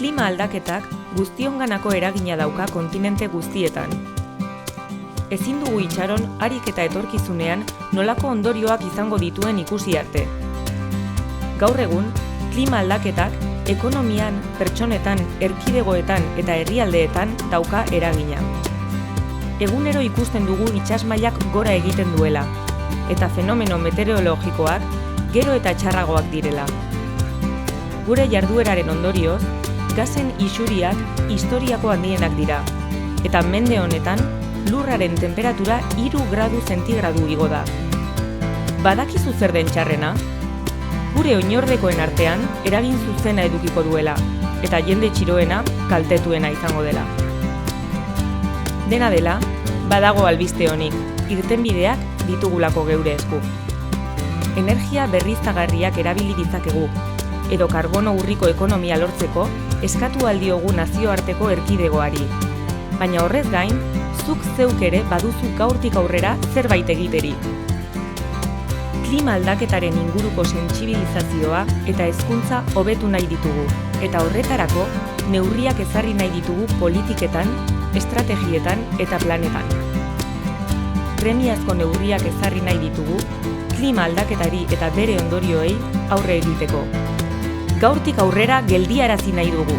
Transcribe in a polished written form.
Klima aldaketak guztionganako eragina dauka kontinente guztietan. Ezin dugu itxaron harik eta etorkizunean nolako ondorioak izango dituen ikusi arte. Gaur egun, klima aldaketak ekonomian, pertsonetan, erkidegoetan eta herrialdeetan dauka eragina. Egunero ikusten dugu itsasmailak gora egiten duela, eta fenomeno meteorologikoak gero eta txarragoak direla. Gure jardueraren ondorioz, gasen isuriak historiako handienak dira, eta mende honetan lurraren temperatura 3 gradu zentigradu igo da. Badakizu zer den txarrena? Gure oinordekoen artean eragin zuzena edukiko duela, eta jende txiroena kaltetuena izango dela. Dena dela, badago albiste honik, irtenbideak ditugulako geure esku. Energia berriztagarriak erabili ditzakegu, edo karbono urriko ekonomia lortzeko eskatu aldiogu nazioarteko erkidegoari. Baina horrez gain, zuk zeuk ere baduzu gaurtik aurrera zerbait egiterik. Klima aldaketaren inguruko sentsibilizazioa eta hezkuntza hobetu nahi ditugu, eta horretarako neurriak ezarri nahi ditugu politiketan, estrategietan eta planetan. Premiazko neurriak ezarri nahi ditugu, klima aldaketari eta bere ondorioei aurre egiteko. Gaurtik aurrera geldiarazi nahi dugu.